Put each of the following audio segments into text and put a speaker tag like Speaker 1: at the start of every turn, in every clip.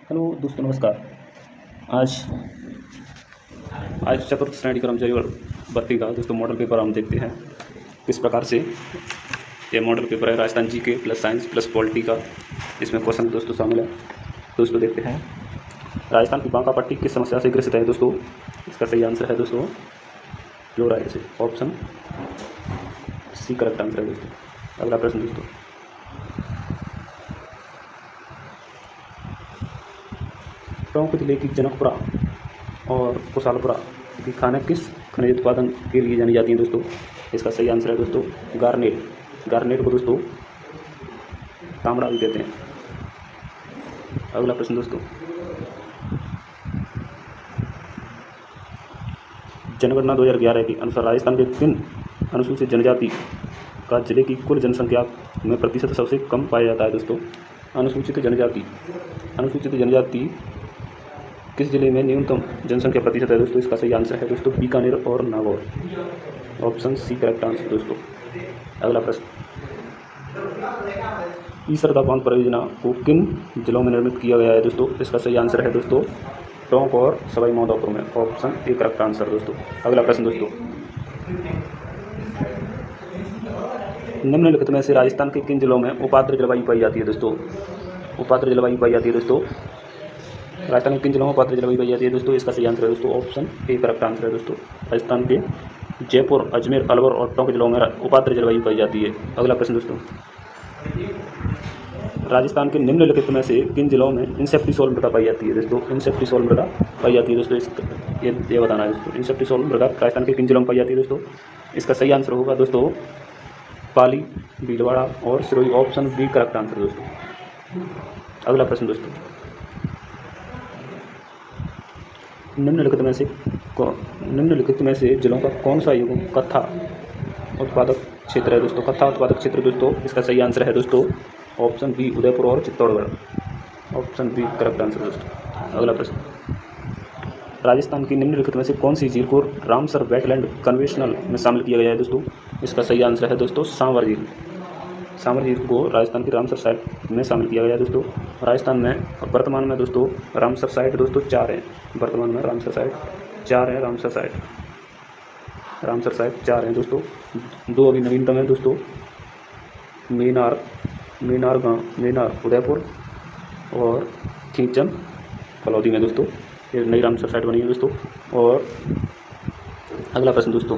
Speaker 1: Hello दोस्तों, नमस्कार। आज आज चतुर्थ श्रेणी कर्मचारी भर्ती का दोस्तों मॉडल पेपर हम देखते हैं किस प्रकार से। ये मॉडल पेपर है Rajasthan GK plus science plus polity का। इसमें क्वेश्चन दोस्तों शामिल है। दोस्तों देखते हैं राजस्थान की बांका पट्टी किस समस्या से ग्रसित है दोस्तों। इसका सही आंसर है दोस्तों क्लोराइड से, ऑप्शन सी करेक्ट आंसर है दोस्तों। अगला प्रश्न दोस्तों, टोंक जिले की जनकपुरा और कुशालपुरा की खानें किस खनिज उत्पादन के लिए जानी जाती हैं दोस्तों। इसका सही आंसर है दोस्तों गार्नेट को दोस्तों तांबड़ा भी कहते हैं। अगला प्रश्न दोस्तों, जनगणना 2011 के अनुसार राजस्थान के किन अनुसूचित जनजाति का जिले की कुल जनसंख्या में प्रतिशत सबसे कम पाया जाता है दोस्तों। अनुसूचित जनजाति किस जिले में न्यूनतम जनसंख्या प्रतिशत है दोस्तों। इसका सही आंसर है दोस्तों बीकानेर और Nagaur, option c correct answer दोस्तों। अगला प्रश्न, ईसरदा बांध परियोजना को किन जिलों में निर्मित किया गया है दोस्तों। इसका सही आंसर है दोस्तों टोंक और सवाई माधोपुर में, ऑप्शन ए करेक्ट आंसर दोस्तों। अगला प्रश्न दोस्तों, निम्नलिखित में से राजस्थान के किन जिलों में उपाद्र जलवायु पाई जाती है दोस्तों। उपाद्र जलवायु पाई जाती है दोस्तों। राजस्थान के किन जिलों में उपाद्र जलवायु पाई जाती है दोस्तों। इसका सही आंसर है दोस्तों ऑप्शन ए करेक्ट आंसर है दोस्तों। राजस्थान के जयपुर, अजमेर, अलवर और टोंक जिलों में उपाद्र जलवायु पाई जाती है। अगला प्रश्न दोस्तों, राजस्थान के निम्नलिखित में से किन जिलों में इंसेप्टिसोल मृदा पाई जाती है दोस्तों। इंसेप्टिसोल मृदा पाई जाती है दोस्तों। ये बताना है दोस्तों, इंसेप्टिसोल मृदा राजस्थान के किन जिलों में पाई जाती है दोस्तों। इसका सही आंसर होगा दोस्तों पाली, भीलवाड़ा और Sirohi, option B correct answer दोस्तों। अगला प्रश्न दोस्तों, निम्नलिखित में से जिलों का कौन सा युग्म कत्था उत्पादक क्षेत्र है दोस्तों। कत्था उत्पादक क्षेत्र दोस्तों, इसका सही आंसर है दोस्तों ऑप्शन बी उदयपुर और Chittorgarh, option B correct answer दोस्तों। अगला प्रश्न, राजस्थान की निम्नलिखित में से कौन सी झील को रामसर वेटलैंड कन्वेंशनल में शामिल किया गया है दोस्तों। इसका सही आंसर है दोस्तों सांवर झील। सांवर झील को राजस्थान की रामसर साइट में शामिल किया गया है दोस्तों। राजस्थान में वर्तमान में दोस्तों रामसर साइट दोस्तों 4 हैं। वर्तमान में रामसर साइट 4 है। रामसर साइट 4 हैं दोस्तों। 2 अभी नवीनतम है दोस्तों, मीनार उदयपुर और खींचन फलौदी में दोस्तों। ये नई रामसर साइट बनी है दोस्तों। और अगला प्रश्न दोस्तों,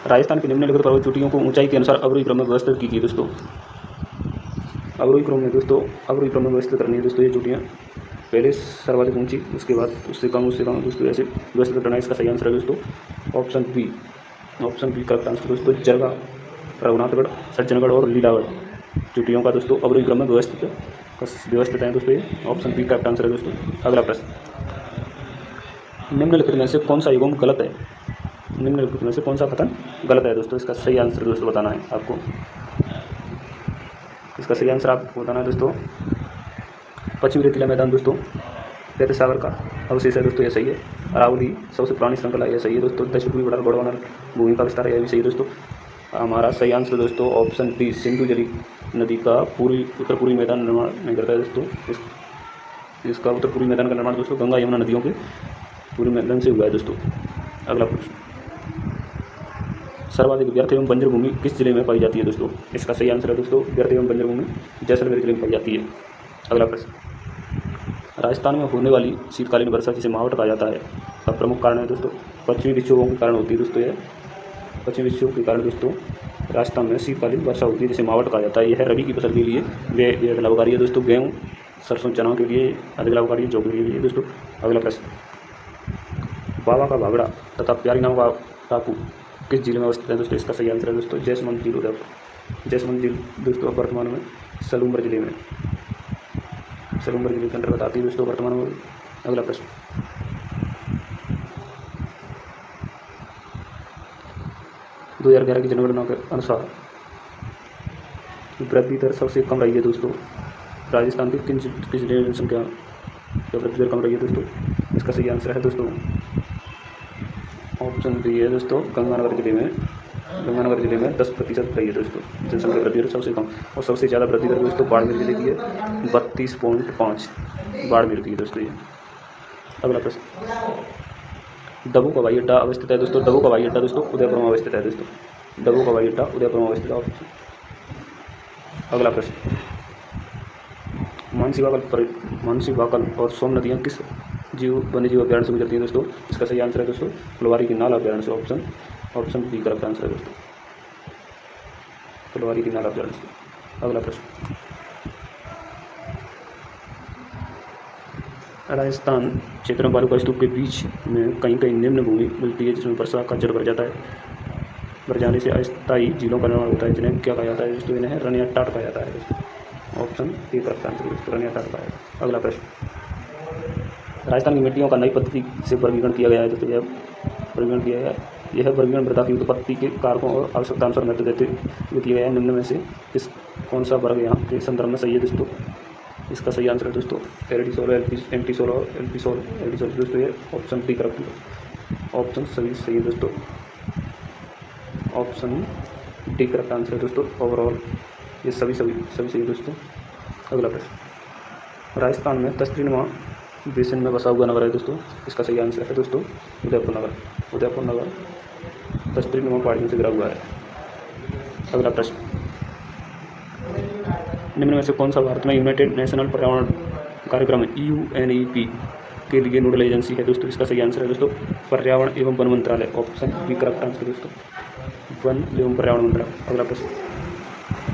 Speaker 1: राजस्थान की निम्नलिखित पर्वत चोटियों को ऊंचाई के अनुसार अवरोही क्रम में व्यवस्थित की गई दोस्तों। अवरोही क्रम में व्यवस्थित करनी है दोस्तों ये चोटियाँ। पहले सर्वाधिक ऊंची, उसके बाद उससे कम दोस्तों ऐसे व्यवस्थित करना है। इसका सही आंसर है दोस्तों ऑप्शन बी करेक्ट आंसर दोस्तों। जरगा, रघुनाथगढ़, सज्जनगढ़ और लीलागढ़ चोटियों का दोस्तों अवरोही क्रम में व्यवस्थित है दोस्तों ये, ऑप्शन बी करेक्ट आंसर है दोस्तों। अगला प्रश्न, निम्नलिखित में से कौन सा युग्म गलत है। निम्नलिखित में से कौन सा कथन गलत है दोस्तों। इसका सही आंसर दोस्तों बताना है आपको। इसका सही आंसर आपको बताना है दोस्तों पश्चिमी रेतीला मैदान दोस्तों रहते सागर का अवशेष है दोस्तों, ये सही है। अरावली सबसे पुरानी श्रृंखला, ये सही है दोस्तों। दक्षिण पूर्वी गौड़वानर भूमि का विस्तार, यह भी सही है दोस्तों। हमारा सही आंसर दोस्तों ऑप्शन डी सिंधु जली नदी का उत्तर पूर्वी मैदान निर्माण नहीं करता है दोस्तों। इसका उत्तर पूर्वी मैदान का निर्माण दोस्तों गंगा यमुना नदियों के पूर्वी मैदान से हुआ है दोस्तों। अगला प्रश्न, सर्वाधिक व्यर्थ एवं बंजर भूमि किस जिले में पाई जाती है दोस्तों। इसका सही आंसर है दोस्तों व्यर्थ एवं बंजर भूमि जैसलमेर जिले में पाई जाती है। अगला प्रश्न, राजस्थान में होने वाली शीतकालीन वर्षा जिसे मावठ कहा जाता है का प्रमुख कारण है दोस्तों पश्चिमी विक्षोभों के कारण होती है दोस्तों। यह पश्चिमी विक्षोभ के कारण दोस्तों राजस्थान में शीतकालीन वर्षा होती है जिसे मावठ कहा जाता है। यह रबी की फसल के लिए वे लाभकारी है दोस्तों। गेहूँ, सरसों, चना के लिए अधिक लाभकारी है, जौ के लिए दोस्तों। अगला प्रश्न, बाबा का भागड़ा तथा प्यारी नाम का टापू किस जिले में अवस्थित है दोस्तों। इसका सही आंसर है दोस्तों जैसमंद झील उदयपुर। जैसमंद झील दोस्तों वर्तमान में सलूम्बर जिले के अंतर्गत आती है दोस्तों वर्तमान में। अगला प्रश्न, दो 2011 की जनगणना के अनुसार वृद्धि दर सबसे कम रही है दोस्तों। राजस्थान की किस जिले में जनसंख्या वृद्धि दर कम रही है दोस्तों। इसका सही आंसर है दोस्तों ऑप्शन बी है दोस्तों गंगानगर जिले में गंगानगर जिले में 10% रही है दोस्तों जनसंख्या वृद्धि दर सबसे कम। और सबसे ज़्यादा वृद्धि दर दोस्तों बाड़मेर जिले की है 32.5 बाड़मेर की है दोस्तों ये। अगला प्रश्न, डबू का हवाई अड्डा अवस्थित है दोस्तों। डबू का हवाई अड्डा दोस्तों उदयपुर में अवस्थित है दोस्तों। डबू का हवाई अड्डा उदयपुर में अवस्थित है। अगला प्रश्न, मानसी वाकल और सोम नदियाँ किस वन्य जीव अभ्यारण्य से गुजरती हैं दोस्तों? इसका सही आंसर है दोस्तों फुलवारी की नाल अभ्यारण्य से। ऑप्शन बी करेक्ट आंसर है दोस्तों, फुलवारी की नाल अभ्यारण्य से। अगला प्रश्न, राजस्थान क्षेत्र में बालू का स्तूप के बीच में कहीं कहीं निम्न भूमि मिलती है जिसमें वर्षा का जल भर जाता है। भर जाने से अस्थायी झीलों का निर्माण होता है जिन्हें क्या कहा जाता है दोस्तों? इन्हें रन या टाट कहा जाता है दोस्तों। ऑप्शन ए करेक्ट आंसर दोस्तों, रन या टाट कहा जाता है। अगला प्रश्न, राजस्थान की मिट्टियों का नई पद्धति से वर्गीकरण किया गया है दोस्तों। यह वर्गीकरण किया गया है। यह वर्गीकरण मृदा की उत्पत्ति के कारकों और आवश्यकतानुसार महत्व देते हुए किया गया है। निम्न में से कौन सा वर्ग यहाँ के संदर्भ में सही है दोस्तों? इसका सही आंसर है दोस्तों एल्टीसोल, एंटीसोल और एल्टीसोल दोस्तों। ये ऑप्शन डी करेक्ट है। ऑप्शन सही है दोस्तों, ऑप्शन डी करेक्ट आंसर है दोस्तों। ओवरऑल ये सभी सही है दोस्तों। अगला प्रश्न, राजस्थान में तस्त्रीनुमा बेसिन में बसा हुआ नगर है दोस्तों। इसका सही आंसर है दोस्तों उदयपुर नगर तस्त्रीनुमा पहाड़ियों से घिरा हुआ है। अगला प्रश्न, निम्न में से कौन सा भारत में यूनाइटेड नेशनल पर्यावरण कार्यक्रम UNEP के लिए नोडल एजेंसी है दोस्तों? इसका सही आंसर है दोस्तों पर्यावरण एवं वन मंत्रालय। ऑप्शन बी करेक्ट आंसर है दोस्तों, वन एवं पर्यावरण मंत्रालय। अगला प्रश्न,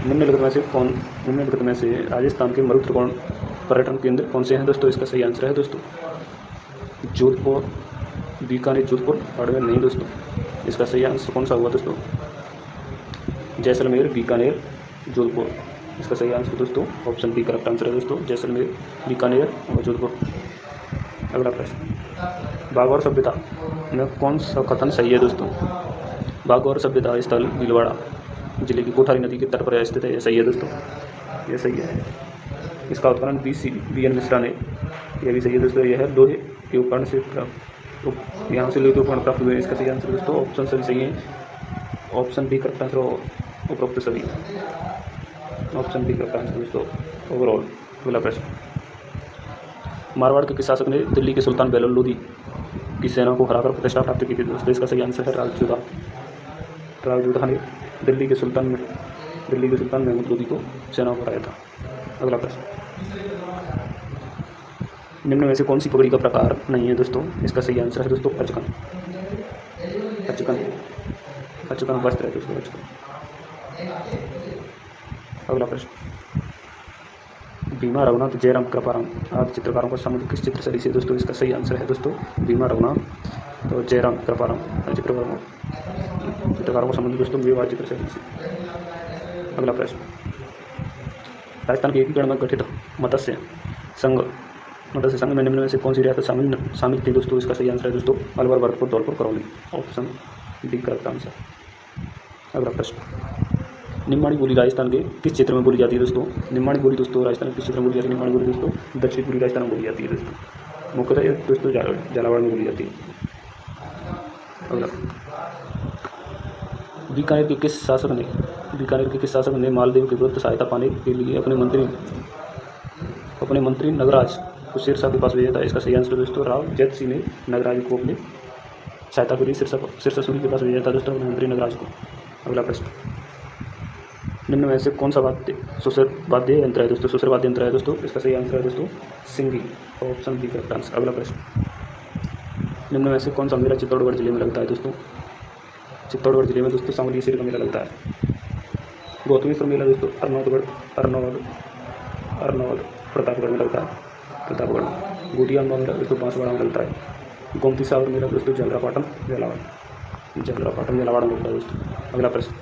Speaker 1: निम्नलिखित में से राजस्थान के मरु त्रिकोण पर्यटन केंद्र कौन से हैं दोस्तों? इसका सही आंसर है दोस्तों जोधपुर, बीकानेर, जोधपुर, बाड़मेर नहीं दोस्तों। इसका सही आंसर कौन सा हुआ दोस्तों? जैसलमेर, बीकानेर, जोधपुर। इसका सही आंसर दोस्तों ऑप्शन बी करेक्ट आंसर है दोस्तों जैसलमेर, बीकानेर और जोधपुर। अगला प्रश्न, बाघ और सभ्यता में कौन सा कथन सही है दोस्तों? बाघ और सभ्यता स्थल भीलवाड़ा जिले की कोठारी नदी के तट पर स्थित है। यह सही है दोस्तों, यह सही है। इसका उत्खनन BN मिश्रा ने, यह भी सही है दोस्तों। यह लोहे के उपकरण से यहाँ से लोहे के उपकरण प्राप्त हुए। इसका सही आंसर दोस्तों ऑप्शन सही है। ऑप्शन बी करेक्ट आंसर उपरोक्त सभी। ऑप्शन बी करेक्ट आंसर दोस्तों ओवरऑल। अगला प्रश्न, मारवाड़ के किस शासक ने दिल्ली के सुल्तान बहलोल लोधी की सेना को हराकर प्रतिष्ठा प्राप्त की थी दोस्तों? इसका सही आंसर है रावजोधा ने दिल्ली के सुल्तान महमूद लोधी को सेना को हराया था। अगला प्रश्न, निम्न में से कौन सी पगड़ी का प्रकार नहीं है दोस्तों? इसका सही आंसर है दोस्तों अचकन वस्त्र है दोस्तों, अचकन। अगला प्रश्न, भीमा रघुनाथ, जयराम, कृपाराम आदि चित्रकारों का संबंध किस चित्र शैली से दोस्तों? इसका सही आंसर है दोस्तों भीमा रघुनाथ और जयराम, कृपाराम आदि चित्रकारों का संबंध दोस्तों मेवाड़ चित्र शैली से। अगला प्रश्न, राजस्थान के एकीकरण में गठित मत्स्य संघ में निम्न में से कौन सी रियासत शामिल थी दोस्तों? इसका सही आंसर है दोस्तों Alwar, Bharatpur, Dholpur, Karauli. Option D correct answer. अगला प्रश्न, निम्बाड़ी बोली राजस्थान के किस क्षेत्र में बोली जाती है दोस्तों? निम्बाड़ी बोली दोस्तों राजस्थान के किस क्षेत्र में बोली जाती है? निम्बाड़ी बोली दोस्तों दक्षिण पूर्वी राजस्थान में बोली जाती है दोस्तों, मुख्यतः दोस्तों झालावाड़ में बोली जाती है। अगला, बीकानेर के किस शासक ने मालदेव के विरुद्ध सहायता पाने के लिए अपने मंत्री नगराज को सिरसा के पास भेजा था? इसका सही आंसर दोस्तों राव जैत सिंह ने नगराज को अपनी सहायता के लिए सिरसा सूरी के पास भेजा था दोस्तों अपने मंत्री नगराज को। अगला प्रश्न, निम्न में से कौन सा सुसर वाद्य यंत्र है दोस्तों? सुसर वाद्य यंत्र है दोस्तों। इसका सही आंसर है दोस्तों सिंगी। Option B correct answer. अगला प्रश्न, निम्न में से कौन सा मेला चित्तौड़गढ़ जिले में लगता है दोस्तों? चित्तौड़गढ़ जिले में दोस्तों सांवलिया का मेला लगता है। गौतमेश्वर मेला दोस्तों अर्नवद प्रतापगढ़ में लगता है, प्रतापगढ़ में। गोटिया मेला दोस्तों बांसवाड़ा में लगता है। गोमती सागर मेला दोस्तों झालरापाटन झालावाड़ में लगता है दोस्तों। अगला प्रश्न,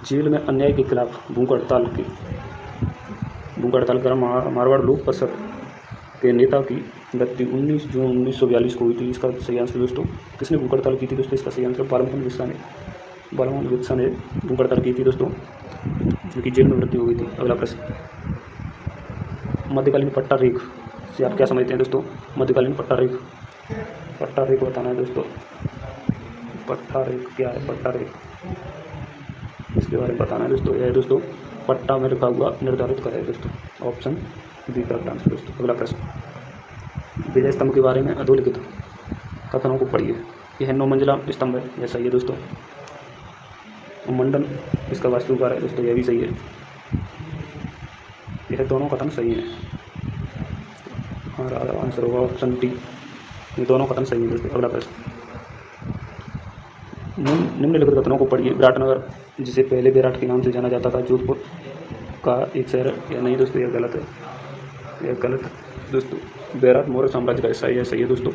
Speaker 1: जेल में अन्याय के खिलाफ भूख हड़ताल कर मारवाड़ लोक परिषद के नेता की मृत्यु 19 जून 1942 को हुई थी। इसका सही आंसर दोस्तों किसने भूख हड़ताल की थी दोस्तों? इसका सही आंसर बालमोहन वित्सा ने भूख हड़ताल की थी दोस्तों, जिनकी जेल में मृत्यु हो गई थी। अगला प्रश्न, मध्यकालीन पट्टा रेख से आप क्या समझते हैं दोस्तों? मध्यकालीन पट्टा पट्टा रेख बताना है दोस्तों। पट्टा रेख क्या है? पट्टा रेख इसके बारे में बताना है दोस्तों। यह है दोस्तों, पट्टा में लिखा हुआ निर्धारित करें दोस्तों। ऑप्शन बी करेक्ट आंसर दोस्तों। अगला प्रश्न, विजय स्तंभ के बारे में अधोलिखित कथनों को पढ़िए। यह है 9 मंजिला स्तंभ है, यह सही है दोस्तों। मंडन इसका वास्तुकार है दोस्तों, यह भी सही है। यह दोनों कथन सही हैं। हमारा आंसर होगा ऑप्शन डी, ये दोनों कथन सही हैं दोस्तों। अगला प्रश्न, निम्नलिखित कथनों को पढ़िए। विराटनगर, जिसे पहले बेराट के नाम से जाना जाता था, जोधपुर का एक शहर है या नहीं दोस्तों? यह गलत है, यह गलत है दोस्तों। बेराट मौर्य साम्राज्य का हिस्सा है, यह सही है दोस्तों।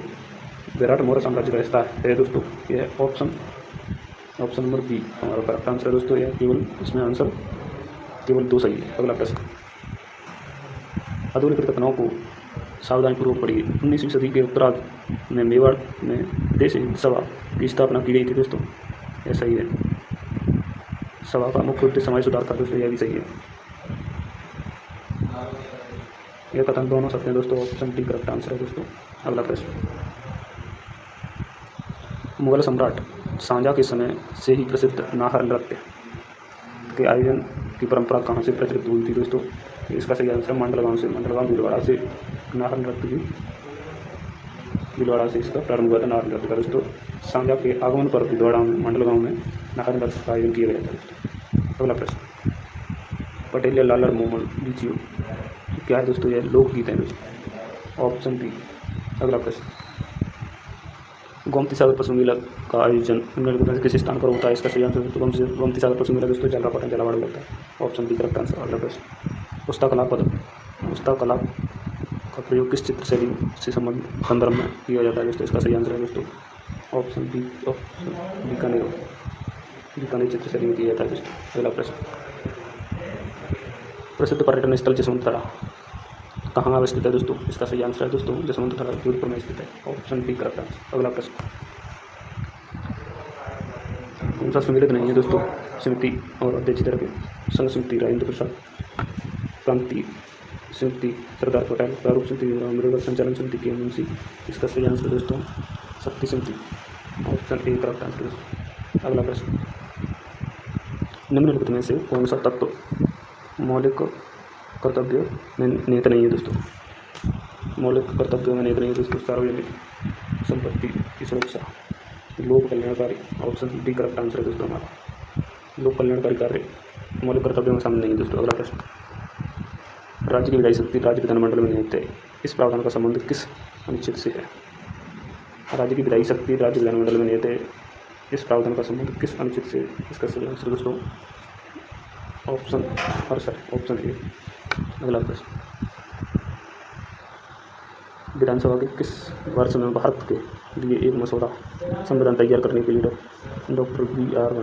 Speaker 1: बेराट मौर्य साम्राज्य का हिस्सा है दोस्तों। यह ऑप्शन नंबर बी हमारा करेक्ट आंसर है दोस्तों। यह केवल इसमें आंसर केवल 2 सही है। अगला प्रश्न, अधोलिखित कथनों को सावधानीपूर्वक पढ़िए। 19वीं सदी के उत्तरार्ध में मेवाड़ में देश हिंद सभा की स्थापना की गई थी दोस्तों, यह सही है। सभा का मुख्य उद्देश्य समाज सुधार था दोस्तों, यह भी सही है। यह कथन दोनों सत्य हैं दोस्तों। ऑप्शन डी करेक्ट आंसर है दोस्तों। अगला प्रश्न, मुगल सम्राट शाहजहाँ के समय से ही प्रसिद्ध नाहर नृत्य के आयोजन की परंपरा कहाँ से प्रचलित हुई थी दोस्तों? इसका सही आंसर मंडलगांव से। मंडलगांव भीलवाड़ा से नाहर नृत्य की भीलवाड़ा से इसका प्रारंभ हुआ था नाहर नृत्य का दोस्तों। शाहजहाँ के आगमन पर भीलवाड़ा में मंडलगांव में नाहर नृत्य का आयोजन किया गया था दोस्तों। अगला प्रश्न, पटेलिया लालर मोमल लीजियो क्या है दोस्तों? यह लोकगीत है दोस्तों। Option b. अगला प्रश्न, गोमती सागर पशु मेला का आयोजन निम्नलिखित में से किस स्थान पर होता है? इसका सही आंसर दोस्तों गोमती सागर पशु मेला दोस्तों जलरापाटन झालावाड़ में होता है। Option B correct answer. अगला प्रश्न, पुस्तकला का प्रयोग किस चित्र शैली से संदर्भ में किया जाता है दोस्तों? इसका सही आंसर है दोस्तों ऑप्शन बी, बीकानेर चित्र शैली में किया जाता है दोस्तों। अगला प्रश्न, प्रसिद्ध पर्यटन स्थल जसवंतरा कहाँ अवस्थित है दोस्तों? इसका सही आंसर है दोस्तों जसवंतरा जोधपुर में स्थित है। Option B correct answer. अगला प्रश्न, कौन सा सम्मिलित नहीं है दोस्तों? समिति और अध्यक्षता के संघ समिति राजेंद्र प्रसाद, क्रांति समिति सरदार पटेल, प्रारूप समिति अम्बेडकर, संचालन समिति के मुंशी। इसका सही आंसर दोस्तों शक्ति समिति। ऑप्शन ए करेक्ट आंसर दोस्तों। अगला प्रश्न, निम्नलिखित में से कौन सा तत्व मौलिक कर्तव्य में निहित नहीं है दोस्तों? मौलिक कर्तव्य में निहित नहीं है दोस्तों। सार्वजनिक संपत्ति की सुरक्षा, लोक कल्याणकारी। ऑप्शन डी करेक्ट आंसर है दोस्तों हमारा। लोक कल्याणकारी कार्य मौलिक कर्तव्यों में शामिल नहीं है दोस्तों। अगला प्रश्न, राज्य की विधायी शक्ति राज्य विधानमंडल में निहित है, इस प्रावधान का संबंध किस अनुच्छेद से है? राज्य की विधायी शक्ति राज्य विधानमंडल में निहित है, इस प्रावधान का संबंध किस अनुच्छेद से? इसका सही आंसर दोस्तों ऑप्शन ए। अगला प्रश्न, विधानसभा के किस वर्ष में भारत के लिए एक मसौदा संविधान तैयार करने के लिए doctor b r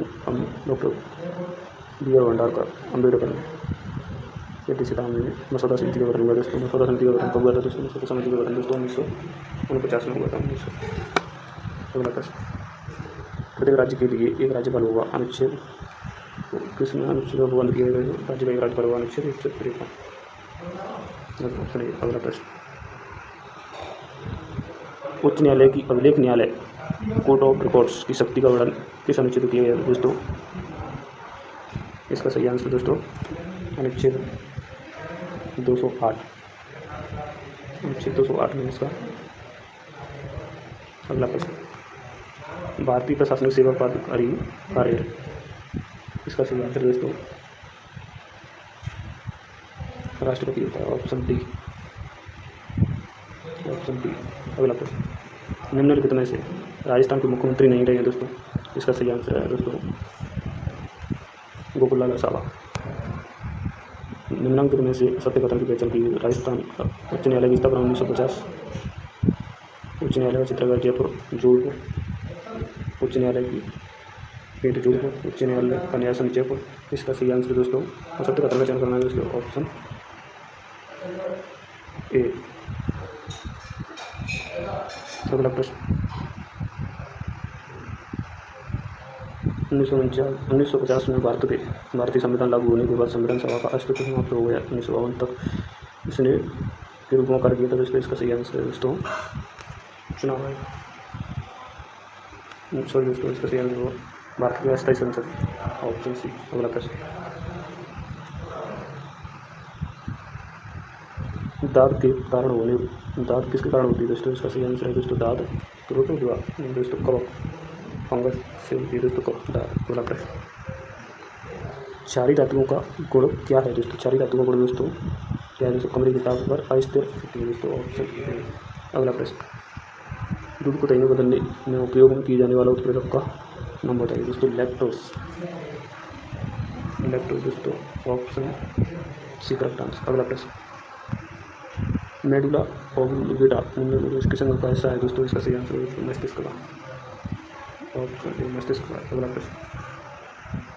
Speaker 1: Bhandarkar Ambedkar ने यदि सीता में मसौदा समिति का गठन हुआ दोस्तों? मसौदा समिति का गठन कब हुआ था दोस्तों? मसौदा समिति का गठन दोस्तों 1949 में हुआ था। 1900। अगला प्रश्न, प्रत्येक राज्य के लिए एक राज्यपाल होगा, अनुच्छेद किसमें अनुच्छेद को बंद किया गया? राज्य का एक राज्यपाल होगा, अनुच्छेद 153। Option A. अगला प्रश्न, उच्च न्यायालय की अभिलेख न्यायालय कोर्ट ऑफ रिकॉर्ड्स की शक्ति का वर्णन किस अनुच्छेद किया गया दोस्तों? इसका सही आंसर दोस्तों अनुच्छेद 208। अनुच्छेद 208 में इसका। अगला प्रश्न, भारतीय प्रशासनिक सेवा प्राधिकारी कार्य, इसका सही आंसर दोस्तों राष्ट्रपति होता है। Option D. अगला प्रश्न, निम्नलिखित में से राजस्थान के मुख्यमंत्री नहीं रहे हैं दोस्तों? इसका सही आंसर है दोस्तों गोकुललाल रसावा। निम्नांकित में से सत्य कथन की पहचान की। राजस्थान उच्च न्यायालय की स्थापना 1950। उच्च न्यायालय चित्रगढ़ जयपुर जोधपुर। उच्च न्यायालय की पीठ जोधपुर। उच्च न्यायालय का न्यायासन जयपुर। इसका सही आंसर दोस्तों और सत्य कथन का चयन करना है दोस्तों ऑप्शन ए। अगला प्रश्न, 1950 में भारतीय संविधान लागू होने के बाद संविधान सभा का अस्तित्व समाप्त हो गया। 1952 तक इसने के रूप में कार्य किया था दोस्तों। इसका सही आंसर है दोस्तों चुनाव आयोग। सॉरी दोस्तों, इसका सही आंसर होगा भारत का अस्थायी संसद, ऑप्शन सी। अगला प्रश्न, दाद किसके कारण होती है दोस्तों? इसका सही आंसर है दोस्तों दाद रोटो हुआ दोस्तों कवक फंगस से होती है दोस्तों दाद। अगला प्रश्न, क्षारीय धातुओं का गुण क्या है दोस्तों? क्षारीय धातुओं का गुण दोस्तों क्या है दोस्तों? कमरे के ताप पर अस्थिर होती है दोस्तों, ऑप्शन ए। अगला प्रश्न, दूध को दही में बदलने में उपयोग में किए जाने वाला उत्प्रेरक का नाम बताइए दोस्तों? लैक्टोस दोस्तों, ऑप्शन सी करेक्ट आंसर। अगला प्रश्न, मेडुला ऑब्लिंगेटा इसके संग का हिस्सा है दोस्तों? इसका सही आंसर है मस्तिष्क का, ऑप्शन ए मस्तिष्क का। अगला प्रश्न,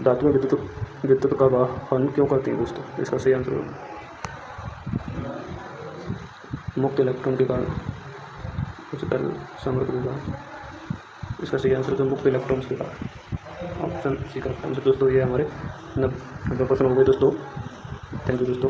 Speaker 1: धातुएं विद्युत का वाहन क्यों करती हैं दोस्तों? इसका सही आंसर है मुक्त इलेक्ट्रॉन के कारण, उच्चतर सामर्थ्य के कारण। इसका सही आंसर है मुक्त इलेक्ट्रॉन्स के कारण, ऑप्शन सी करेक्ट आंसर। दोस्तों ये हमारे 90 प्रश्न हो गए दोस्तों। थैंक यू दोस्तों।